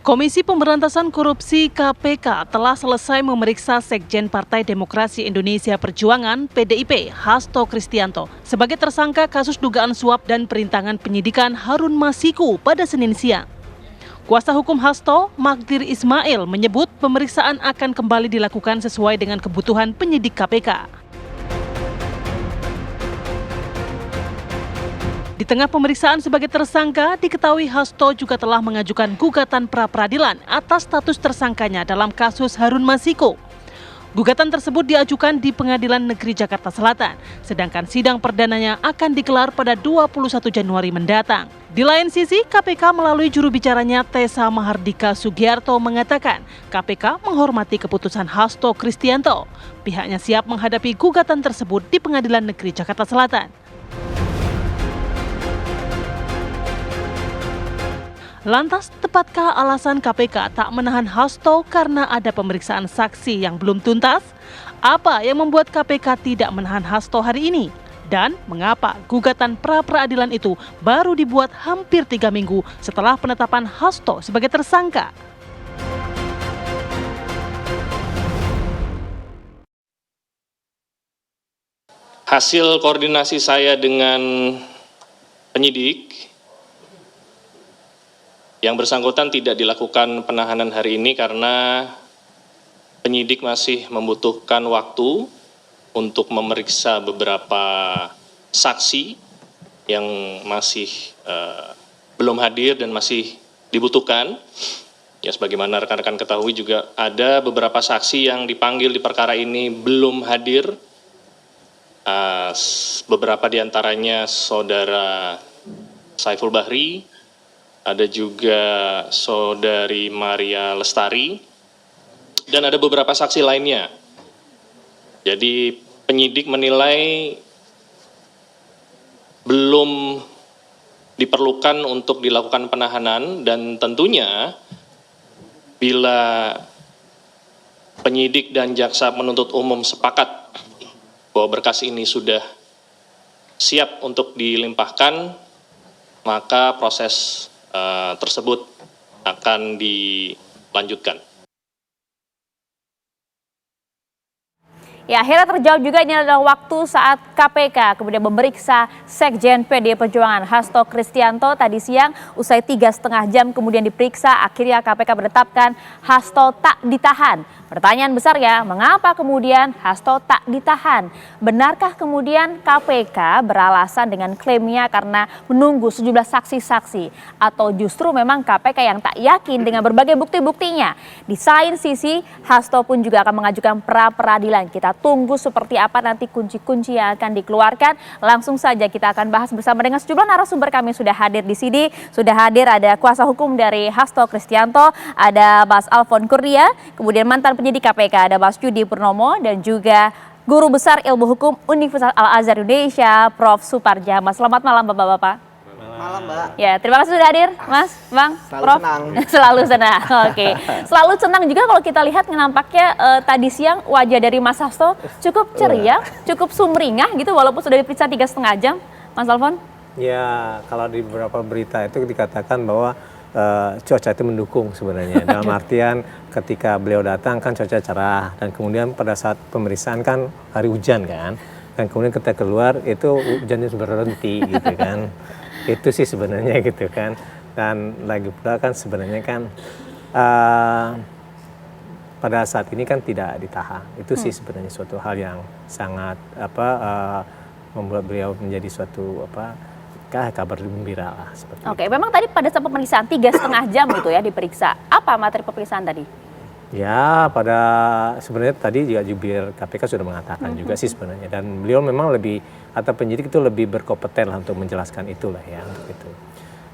Komisi Pemberantasan Korupsi (KPK) telah selesai memeriksa Sekjen Partai Demokrasi Indonesia Perjuangan (PDIP) Hasto Kristianto sebagai tersangka kasus dugaan suap dan perintangan penyidikan Harun Masiku pada Senin siang. Kuasa hukum Hasto, Magdir Ismail, menyebut pemeriksaan akan kembali dilakukan sesuai dengan kebutuhan penyidik KPK. Di tengah pemeriksaan sebagai tersangka, diketahui Hasto juga telah mengajukan gugatan pra-peradilan atas status tersangkanya dalam kasus Harun Masiku. Gugatan tersebut diajukan di Pengadilan Negeri Jakarta Selatan, sedangkan sidang perdananya akan digelar pada 21 Januari mendatang. Di lain sisi, KPK melalui juru bicaranya Tessa Mahardika Sugiarto mengatakan KPK menghormati keputusan Hasto Kristianto. Pihaknya siap menghadapi gugatan tersebut di Pengadilan Negeri Jakarta Selatan. Lantas, tepatkah alasan KPK tak menahan Hasto karena ada pemeriksaan saksi yang belum tuntas? Apa yang membuat KPK tidak menahan Hasto hari ini? Dan mengapa gugatan pra-peradilan itu baru dibuat hampir 3 minggu setelah penetapan Hasto sebagai tersangka? Hasil koordinasi saya dengan penyidik, yang bersangkutan tidak dilakukan penahanan hari ini karena penyidik masih membutuhkan waktu untuk memeriksa beberapa saksi yang masih belum hadir dan masih dibutuhkan. Ya, sebagaimana rekan-rekan ketahui juga ada beberapa saksi yang dipanggil di perkara ini belum hadir. Beberapa diantaranya Saudara Saiful Bahri, ada juga Saudari Maria Lestari, dan ada beberapa saksi lainnya. Jadi penyidik menilai belum diperlukan untuk dilakukan penahanan, dan tentunya bila penyidik dan jaksa penuntut umum sepakat bahwa berkas ini sudah siap untuk dilimpahkan, maka proses tersebut akan dilanjutkan. Ya, akhirnya terjawab juga ini adalah waktu saat KPK kemudian memeriksa Sekjen PDI Perjuangan Hasto Kristianto tadi siang. Usai 3,5 jam kemudian diperiksa, akhirnya KPK menetapkan Hasto tak ditahan. Pertanyaan besar ya, mengapa kemudian Hasto tak ditahan? Benarkah kemudian KPK beralasan dengan klaimnya karena menunggu sejumlah saksi-saksi? Atau justru memang KPK yang tak yakin dengan berbagai bukti-buktinya? Di lain sisi, Hasto pun juga akan mengajukan pra-peradilan. Kita tunggu seperti apa nanti kunci-kunci yang akan dikeluarkan. Langsung saja kita akan bahas bersama dengan sejumlah narasumber kami sudah hadir di sini. Sudah hadir ada kuasa hukum dari Hasto Kristianto, ada Mas Alfon Kurnia, kemudian mantan penyidik KPK ada Mas Yudi Purnomo, dan juga Guru Besar Ilmu Hukum Universitas Al-Azhar Indonesia, Prof. Suparja. Selamat malam Bapak-Bapak. Malam Mbak. Ya, terima kasih sudah hadir Mas, Bang, Selalu Prof. senang. Selalu senang, oke. Selalu senang juga kalau kita lihat nampaknya tadi siang wajah dari Mas Hasto cukup ceria, cukup sumringah gitu walaupun sudah diperiksa 3,5 jam, Mas Alfon. Ya, kalau di beberapa berita itu dikatakan bahwa cuaca itu mendukung sebenarnya. Dalam artian ketika beliau datang kan cuaca cerah, dan kemudian pada saat pemeriksaan kan hari hujan kan, dan kemudian ketika keluar itu hujannya berhenti gitu kan. Itu sih sebenarnya gitu kan. Dan lagi pula kan sebenarnya kan pada saat ini kan tidak ditahan. Itu sih sebenarnya suatu hal yang sangat membuat beliau menjadi suatu kabar gembira lah seperti itu. Oke, memang tadi pada saat pemeriksaan 3,5 jam gitu ya diperiksa. Apa materi pemeriksaan tadi? Ya, pada sebenarnya tadi juga jubir KPK sudah mengatakan juga sih sebenarnya, dan beliau memang lebih, atau penyidik itu lebih berkompeten lah untuk menjelaskan itulah ya, untuk itu.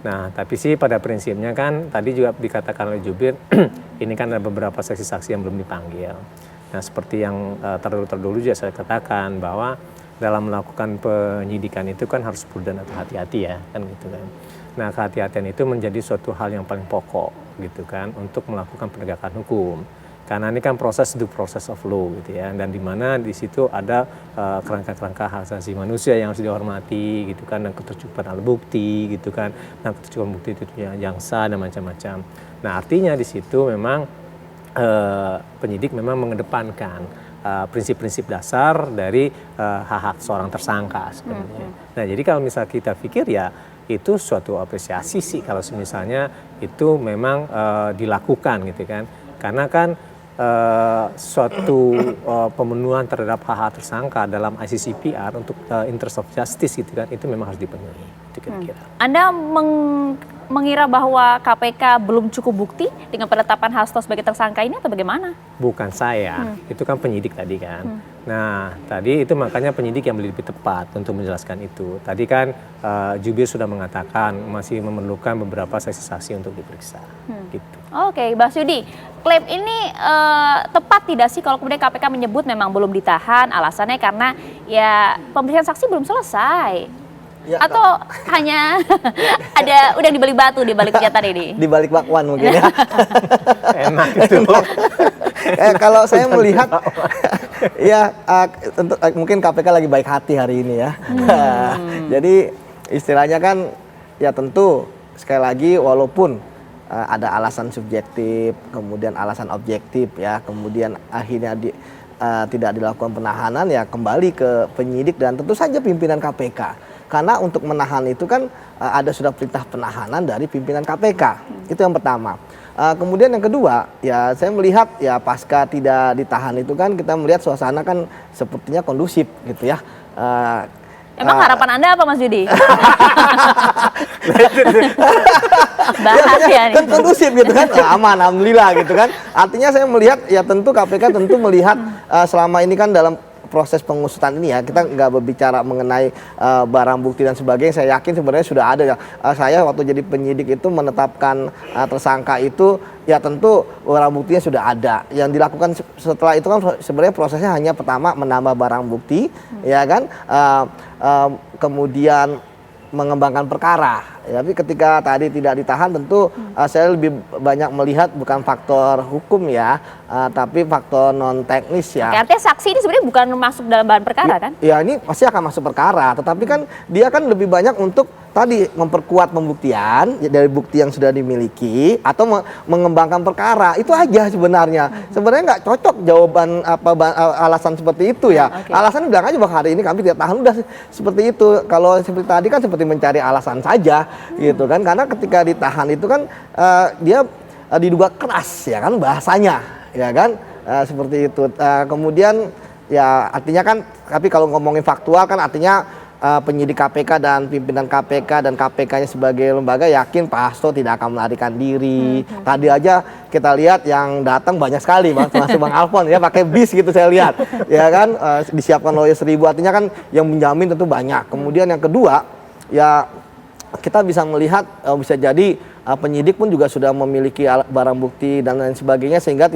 Nah, tapi sih pada prinsipnya kan tadi juga dikatakan oleh jubir ini kan ada beberapa saksi-saksi yang belum dipanggil. Nah, seperti yang terdahulu juga saya katakan bahwa dalam melakukan penyidikan itu kan harus prudent atau hati-hati ya, kan gitu kan. Nah, kehati-hatian itu menjadi suatu hal yang paling pokok gitu kan untuk melakukan penegakan hukum. Karena ini kan proses due process of law gitu ya, dan di mana di situ ada kerangka-kerangka hak asasi manusia yang harus dihormati gitu kan, dan ketercukupan alat bukti gitu kan, dan ketercukupan bukti itu yang sah dan macam-macam. Nah artinya di situ memang penyidik memang mengedepankan prinsip-prinsip dasar dari hak-hak seorang tersangka sebenarnya. Nah jadi kalau misalnya kita pikir ya itu suatu apresiasi sih kalau misalnya itu memang dilakukan gitu kan, karena kan suatu pemenuhan terhadap hak-hak tersangka dalam ICCPR untuk interest of justice gitu kan, itu memang harus dipenuhi. Itu kira-kira. Anda mengira bahwa KPK belum cukup bukti dengan penetapan Hasto sebagai tersangka ini atau bagaimana? Bukan saya, itu kan penyidik tadi kan. Nah tadi itu makanya penyidik yang lebih tepat untuk menjelaskan itu. Tadi kan jubir sudah mengatakan masih memerlukan beberapa saksi-saksi untuk diperiksa. Gitu. Oke, Mbak Sudi, klaim ini tepat tidak sih kalau kemudian KPK menyebut memang belum ditahan, alasannya karena ya pemeriksaan saksi belum selesai? Ya, atau hanya ada udah di balik batu di balik kenyataan ini? Di balik bakwan mungkin ya. Enak itu. Kalau saya melihat ya tentu mungkin KPK lagi baik hati hari ini ya. Jadi istilahnya kan ya tentu sekali lagi walaupun ada alasan subjektif, kemudian alasan objektif ya, kemudian akhirnya tidak dilakukan penahanan ya kembali ke penyidik dan tentu saja pimpinan KPK. Karena untuk menahan itu kan ada sudah perintah penahanan dari pimpinan KPK. Itu yang pertama. Kemudian yang kedua, ya saya melihat ya pasca tidak ditahan itu kan kita melihat suasana kan sepertinya kondusif gitu ya. Emang harapan Anda apa Mas Yudi? Bahas ya kan kondusif gitu kan, aman alhamdulillah gitu kan. Artinya saya melihat ya tentu KPK tentu melihat selama ini kan dalam proses pengusutan ini ya, kita nggak berbicara mengenai barang bukti dan sebagainya. Saya yakin sebenarnya sudah ada ya. Saya waktu jadi penyidik itu menetapkan tersangka itu ya tentu barang buktinya sudah ada. Yang dilakukan setelah itu kan sebenarnya prosesnya hanya pertama menambah barang bukti, ya kan, kemudian mengembangkan perkara. Ya, tapi ketika tadi tidak ditahan tentu saya lebih banyak melihat bukan faktor hukum ya, tapi faktor non teknis ya. Oke, artinya saksi ini sebenarnya bukan masuk dalam bahan perkara kan? Ya ini pasti akan masuk perkara, tetapi kan dia kan lebih banyak untuk tadi memperkuat pembuktian ya, dari bukti yang sudah dimiliki atau mengembangkan perkara. Itu aja sebenarnya. Sebenarnya nggak cocok jawaban alasan seperti itu ya. Okay. Alasan bilang aja bahwa hari ini kami tidak tahan, udah seperti itu. Kalau seperti tadi kan seperti mencari alasan saja gitu kan, karena ketika ditahan itu kan dia diduga keras ya kan bahasanya ya kan, seperti itu. Kemudian ya artinya kan, tapi kalau ngomongin faktual kan artinya penyidik KPK dan pimpinan KPK dan KPK-nya sebagai lembaga yakin Pak Hasto tidak akan melarikan diri. Tadi aja kita lihat yang datang banyak sekali, termasuk Bang Alfon ya, pakai bis gitu saya lihat, ya kan, disiapkan lawyer 1000, artinya kan yang menjamin tentu banyak. Kemudian yang kedua ya kita bisa melihat bisa jadi penyidik pun juga sudah memiliki barang bukti dan lain sebagainya, sehingga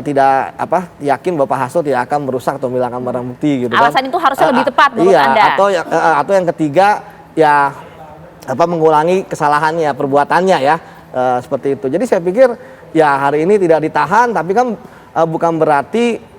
tidak yakin bahwa Pak Hasto tidak akan merusak atau menghilangkan barang bukti gitu. Alasan itu harusnya lebih tepat menurut iya, Anda. Atau yang ketiga ya mengulangi kesalahannya, perbuatannya ya, seperti itu. Jadi saya pikir ya hari ini tidak ditahan, tapi kan bukan berarti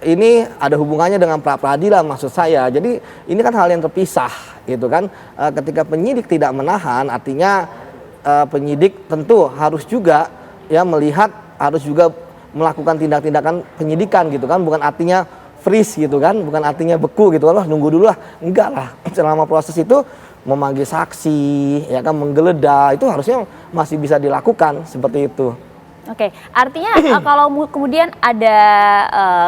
ini ada hubungannya dengan pra peradilan maksud saya. Jadi ini kan hal yang terpisah gitu kan. Ketika penyidik tidak menahan, artinya penyidik tentu harus juga ya melihat, harus juga melakukan tindak-tindakan penyidikan gitu kan, bukan artinya freeze gitu kan, bukan artinya beku gitu kan, nunggu dulu lah, enggak lah. Selama proses itu memanggil saksi ya kan, menggeledah, itu harusnya masih bisa dilakukan seperti itu. Oke, artinya kalau kemudian ada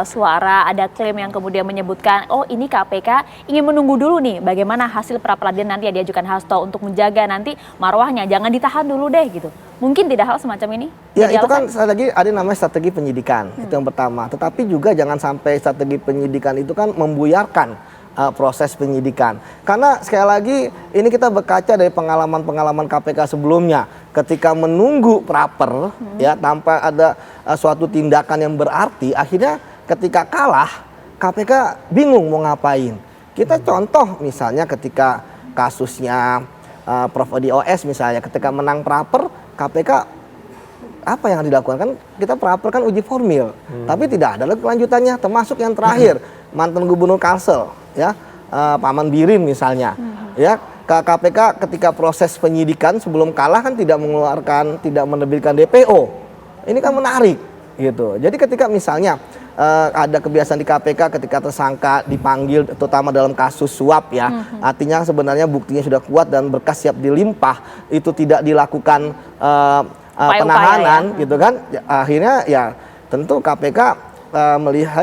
suara, ada klaim yang kemudian menyebutkan, oh ini KPK ingin menunggu dulu nih bagaimana hasil pra-peradilan nanti yang diajukan Hasto untuk menjaga nanti marwahnya, jangan ditahan dulu deh gitu. Mungkin tidak hal semacam ini? Ya itu kan sekali lagi ada namanya strategi penyidikan, itu yang pertama. Tetapi juga jangan sampai strategi penyidikan itu kan membuyarkan proses penyidikan. Karena sekali lagi ini kita berkaca dari pengalaman-pengalaman KPK sebelumnya. Ketika menunggu praper ya tanpa ada suatu tindakan yang berarti, akhirnya ketika kalah KPK bingung mau ngapain. Kita contoh misalnya ketika kasusnya Prof. Odi OS misalnya, ketika menang praper KPK apa yang dilakukan? Kan kita praper kan uji formil, tapi tidak ada lagi kelanjutannya. Termasuk yang terakhir mantan Gubernur Kalsel, ya Paman Birin misalnya, ya KPK ketika proses penyidikan sebelum kalah kan tidak menerbitkan DPO. Ini kan menarik, gitu. Jadi ketika misalnya ada kebiasaan di KPK ketika tersangka dipanggil, terutama dalam kasus suap ya, artinya sebenarnya buktinya sudah kuat dan berkas siap dilimpah, itu tidak dilakukan penahanan, gitu kan? Akhirnya ya tentu KPK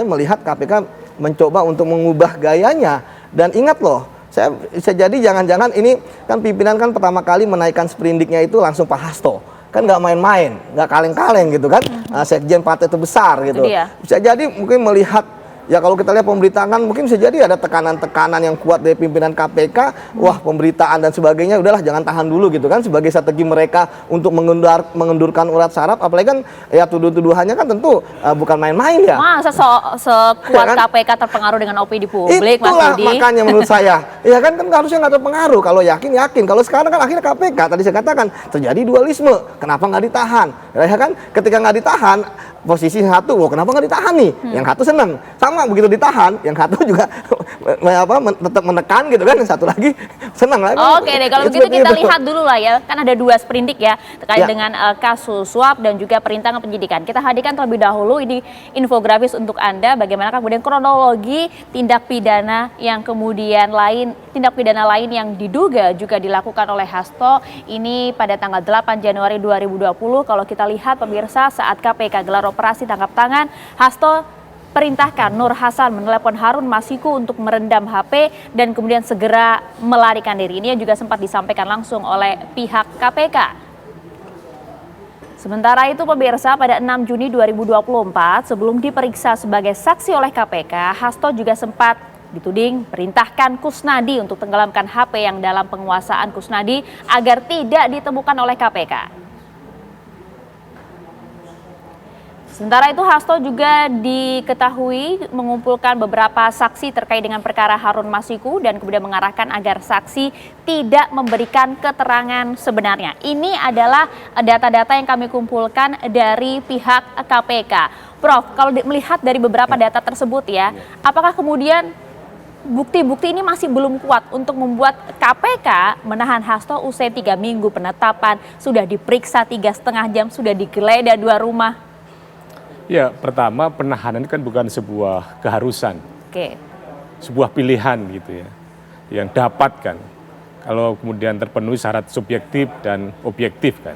melihat KPK mencoba untuk mengubah gayanya. Dan ingat loh, saya bisa jadi jangan-jangan ini kan pimpinan kan pertama kali menaikkan sprindiknya itu langsung Pak Hasto. Kan nggak main-main, nggak kaleng-kaleng gitu kan, sekjen partai terbesar gitu. Bisa jadi mungkin melihat, ya kalau kita lihat pemberitaan mungkin bisa jadi ada tekanan-tekanan yang kuat dari pimpinan KPK, wah pemberitaan dan sebagainya, udahlah jangan tahan dulu gitu kan, sebagai strategi mereka untuk mengendurkan urat saraf, apalagi kan ya tuduhan-tuduhannya kan tentu bukan main-main ya. Masa sekuat ya kan? KPK terpengaruh dengan opini publik, Itulah Mas Budi. makanya menurut saya, ya kan harusnya nggak terpengaruh, kalau yakin, kalau sekarang kan akhirnya KPK, tadi saya katakan, terjadi dualisme, kenapa nggak ditahan, ya kan, ketika nggak ditahan, posisi satu, kenapa nggak ditahan nih? Yang satu senang, sama begitu ditahan, yang satu juga tetap menekan gitu kan, yang satu lagi senang lagi. Oke deh, kalau begitu kita lihat dulu lah ya, kan ada 2 sprindik ya terkait dengan kasus suap dan juga perintangan penyidikan. Kita hadirkan terlebih dahulu ini infografis untuk Anda, bagaimana kemudian kronologi tindak pidana lain yang diduga juga dilakukan oleh Hasto ini pada tanggal 8 Januari 2020. Kalau kita lihat pemirsa, saat KPK gelar operasi tangkap tangan, Hasto perintahkan Nur Hasan menelepon Harun Masiku untuk merendam HP dan kemudian segera melarikan diri. Ini juga sempat disampaikan langsung oleh pihak KPK. Sementara itu pemirsa, pada 6 Juni 2024 sebelum diperiksa sebagai saksi oleh KPK, Hasto juga sempat dituding perintahkan Kusnadi untuk tenggelamkan HP yang dalam penguasaan Kusnadi agar tidak ditemukan oleh KPK. Sementara itu Hasto juga diketahui mengumpulkan beberapa saksi terkait dengan perkara Harun Masiku dan kemudian mengarahkan agar saksi tidak memberikan keterangan sebenarnya. Ini adalah data-data yang kami kumpulkan dari pihak KPK. Prof, kalau melihat dari beberapa data tersebut ya, apakah kemudian bukti-bukti ini masih belum kuat untuk membuat KPK menahan Hasto usai 3 minggu penetapan, sudah diperiksa 3,5 jam, sudah digeledah 2 rumah? Ya, pertama penahanan kan bukan sebuah keharusan, sebuah pilihan gitu ya, yang dapatkan kalau kemudian terpenuhi syarat subjektif dan objektif kan.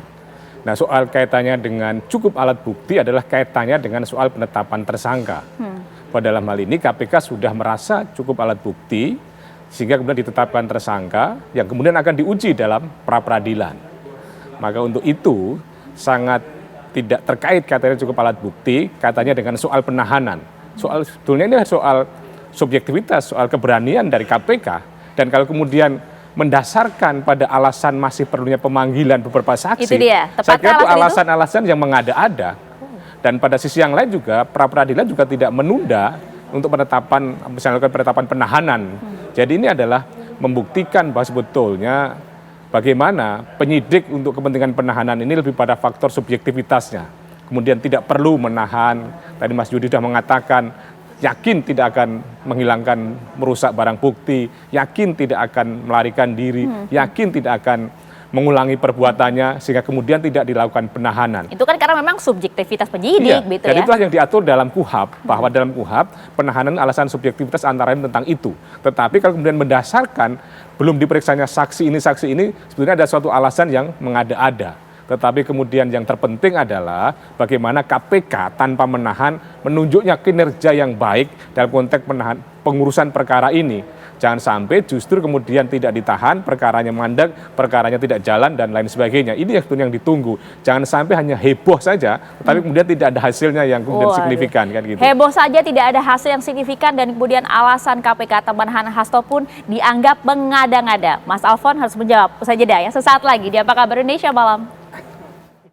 Nah, soal kaitannya dengan cukup alat bukti adalah kaitannya dengan soal penetapan tersangka. Pada dalam hal ini KPK sudah merasa cukup alat bukti sehingga kemudian ditetapkan tersangka yang kemudian akan diuji dalam pra-peradilan. Maka untuk itu sangat tidak terkait katanya cukup alat bukti, katanya dengan soal penahanan. Sebetulnya ini soal subjektivitas, soal keberanian dari KPK. Dan kalau kemudian mendasarkan pada alasan masih perlunya pemanggilan beberapa saksi, itu dia. Saya kira itu alasan-alasan yang mengada-ada. Dan pada sisi yang lain juga, pra-peradilan juga tidak menunda untuk penetapan, misalnya penetapan penahanan. Jadi ini adalah membuktikan bahwa sebetulnya bagaimana penyidik untuk kepentingan penahanan ini lebih pada faktor subjektivitasnya. Kemudian tidak perlu menahan, tadi Mas Yudi sudah mengatakan, yakin tidak akan menghilangkan, merusak barang bukti, yakin tidak akan melarikan diri, yakin tidak akan mengulangi perbuatannya, sehingga kemudian tidak dilakukan penahanan. Itu kan karena memang subjektivitas penyidik, gitu dan ya. itulah yang diatur dalam KUHAP, bahwa dalam KUHAP penahanan alasan subjektivitas antara lain tentang itu. Tetapi kalau kemudian mendasarkan belum diperiksanya saksi ini, sebenarnya ada suatu alasan yang mengada-ada. Tetapi kemudian yang terpenting adalah bagaimana KPK tanpa menahan menunjuknya kinerja yang baik dalam konteks pengurusan perkara ini. Jangan sampai justru kemudian tidak ditahan, perkaranya mandek, perkaranya tidak jalan, dan lain sebagainya. Ini yang ditunggu. Jangan sampai hanya heboh saja, tetapi kemudian tidak ada hasilnya yang kemudian signifikan. Kan, gitu. Heboh saja tidak ada hasil yang signifikan, dan kemudian alasan KPK penahanan Hasto pun dianggap mengada-ngada. Mas Alfon harus menjawab usai jeda ya. Sesaat lagi di Apa Kabar Indonesia Malam.